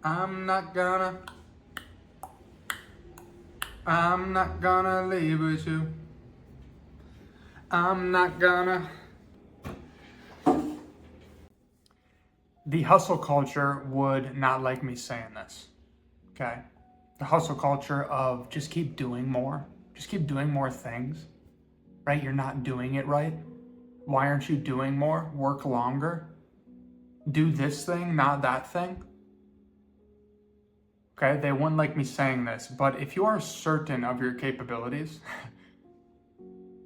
I'm not gonna, I'm not gonna leave with you. I'm not gonna. The hustle culture would not like me saying this, okay? The hustle culture of just keep doing more, just keep doing more things, right? You're not doing it right. Why aren't you doing more? Work longer. Do this thing, not that thing. Okay, they wouldn't like me saying this, but if you are certain of your capabilities,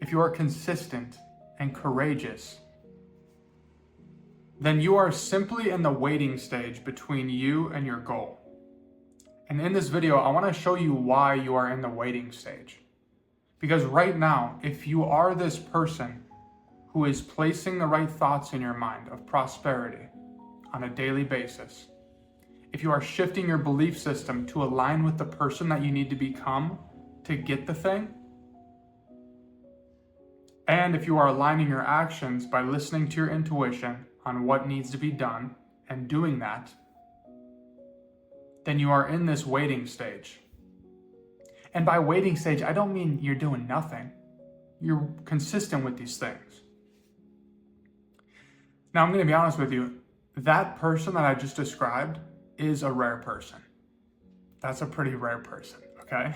if you are consistent and courageous, then you are simply in the waiting stage between you and your goal. And in this video, I want to show you why you are in the waiting stage. Because right now, if you are this person who is placing the right thoughts in your mind of prosperity on a daily basis, if you are shifting your belief system to align with the person that you need to become to get the thing, and if you are aligning your actions by listening to your intuition on what needs to be done and doing that, then you are in this waiting stage. And by waiting stage, I don't mean you're doing nothing. You're consistent with these things. Now, I'm going to be honest with you. That person that I just described is a rare person. That's a pretty rare person, okay?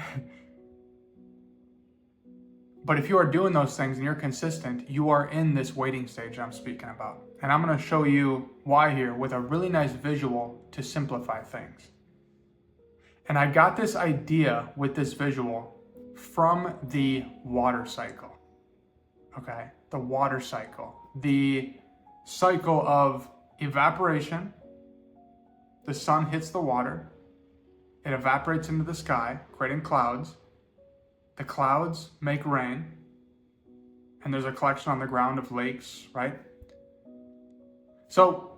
But if you are doing those things and you're consistent, you are in this waiting stage I'm speaking about. And I'm going to show you why here with a really nice visual to simplify things. And I got this idea with this visual from the water cycle, okay? The water cycle. The cycle of evaporation. The sun hits the water. It evaporates into the sky, creating clouds. The clouds make rain, and there's a collection on the ground of lakes, right? So,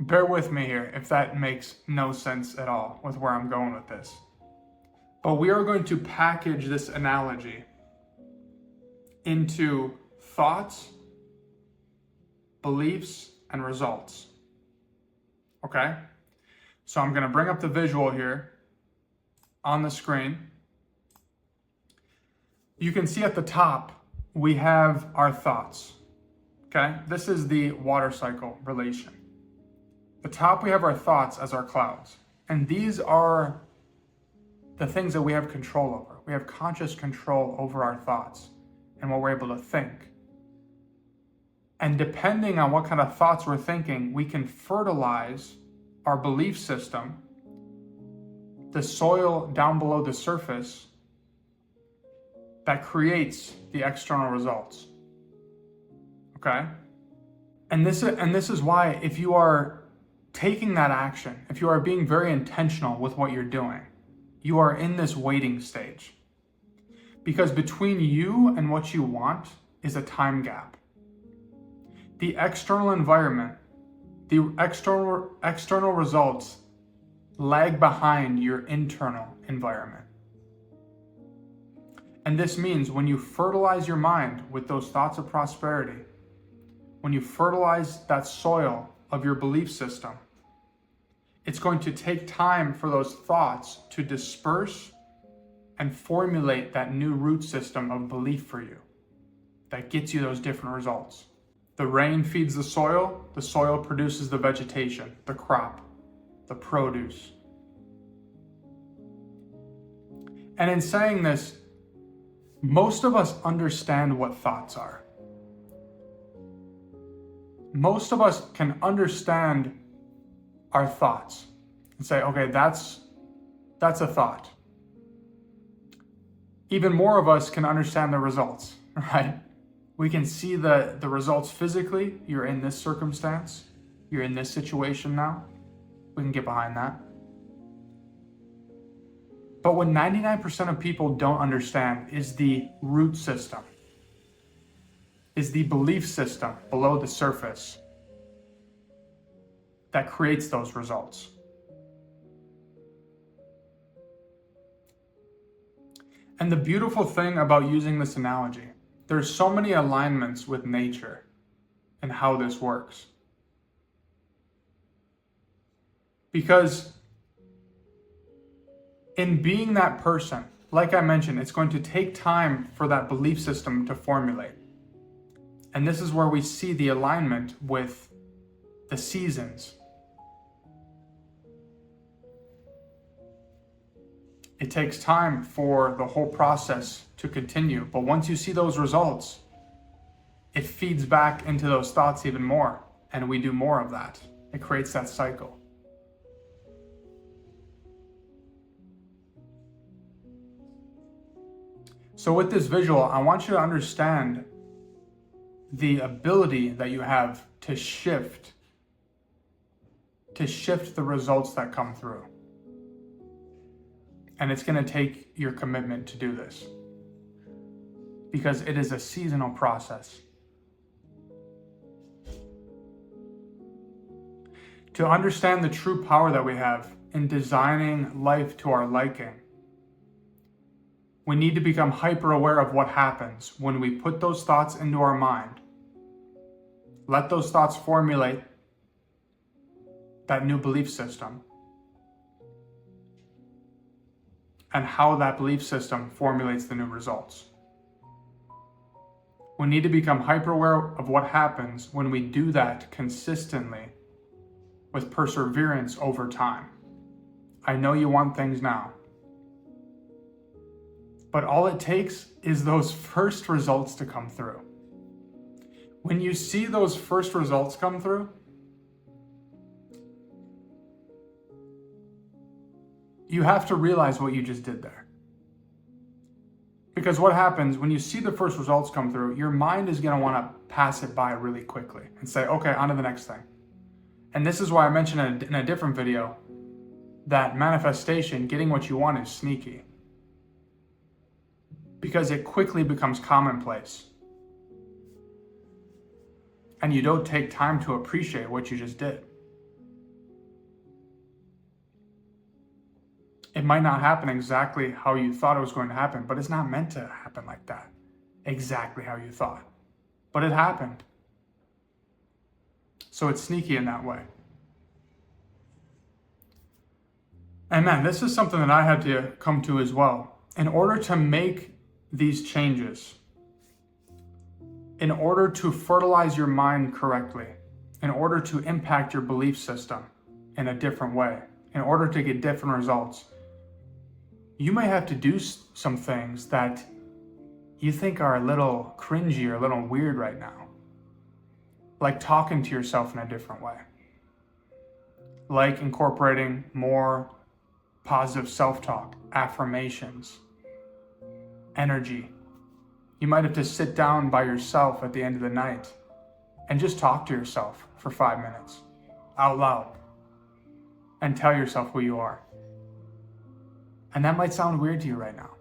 bear with me here if that makes no sense at all with where I'm going with this. But we are going to package this analogy into thoughts, beliefs, and results. Okay? So I'm going to bring up the visual here on the screen. You can see at the top, we have our thoughts, okay? This is the water cycle relation. The top, we have our thoughts as our clouds. And these are the things that we have control over. We have conscious control over our thoughts and what we're able to think. And depending on what kind of thoughts we're thinking, we can fertilize our belief system, the soil down below the surface, that creates the external results, okay? And this is why if you are taking that action, if you are being very intentional with what you're doing, you are in this waiting stage. Because between you and what you want is a time gap. The external environment, the external results lag behind your internal environment. And this means when you fertilize your mind with those thoughts of prosperity, when you fertilize that soil of your belief system, it's going to take time for those thoughts to disperse and formulate that new root system of belief for you that gets you those different results. The rain feeds the soil produces the vegetation, the crop, the produce. And in saying this, most of us understand what thoughts are. Most of us can understand our thoughts and say, okay, that's a thought. Even more of us can understand the results, right? We can see the results physically. You're in this circumstance. You're in this situation now. We can get behind that. But what 99% of people don't understand is the root system, is the belief system below the surface that creates those results. And the beautiful thing about using this analogy, there's so many alignments with nature and how this works. Because in being that person, like I mentioned, it's going to take time for that belief system to formulate. And this is where we see the alignment with the seasons. It takes time for the whole process to continue, but once you see those results, it feeds back into those thoughts even more, and we do more of that. It creates that cycle. So with this visual, I want you to understand the ability that you have to shift the results that come through. And it's going to take your commitment to do this, because it is a seasonal process. To understand the true power that we have in designing life to our liking, we need to become hyper aware of what happens when we put those thoughts into our mind. Let those thoughts formulate that new belief system, and how that belief system formulates the new results. We need to become hyper aware of what happens when we do that consistently with perseverance over time. I know you want things now, but all it takes is those first results to come through. When you see those first results come through, you have to realize what you just did there. Because what happens when you see the first results come through, your mind is going to want to pass it by really quickly and say, okay, on to the next thing. And this is why I mentioned in a different video that manifestation, getting what you want, is sneaky. Because it quickly becomes commonplace. And you don't take time to appreciate what you just did. It might not happen exactly how you thought it was going to happen, but it's not meant to happen like that. Exactly how you thought. But it happened. So it's sneaky in that way. And man, this is something that I had to come to as well. In order to make these changes, in order to fertilize your mind correctly, in order to impact your belief system in a different way, in order to get different results, you may have to do some things that you think are a little cringy or a little weird right now. Like talking to yourself in a different way. Like incorporating more positive self-talk, affirmations, energy. You might have to sit down by yourself at the end of the night and just talk to yourself for 5 minutes out loud and tell yourself who you are. And that might sound weird to you right now.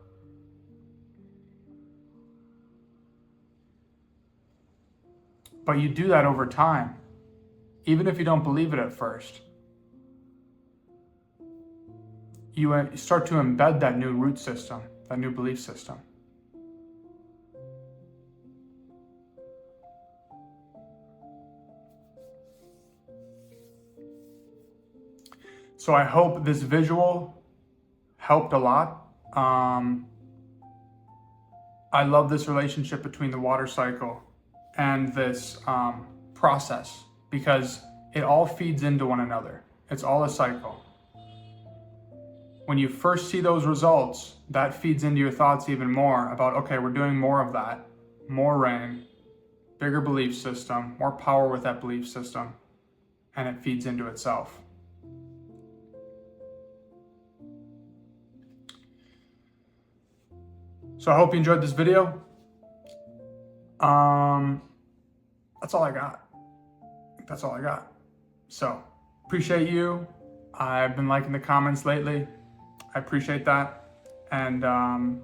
But you do that over time, even if you don't believe it at first. You start to embed that new root system, that new belief system. So I hope this visual helped a lot. I love this relationship between the water cycle and this process, because it all feeds into one another. It's all a cycle. When you first see those results, that feeds into your thoughts even more about, okay, we're doing more of that, more rain, bigger belief system, more power with that belief system, and it feeds into itself. So I hope you enjoyed this video. That's all I got. That's all I got. So appreciate you. I've been liking the comments lately. I appreciate that. And I'll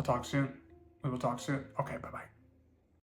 talk soon. We will talk soon. Okay, bye-bye.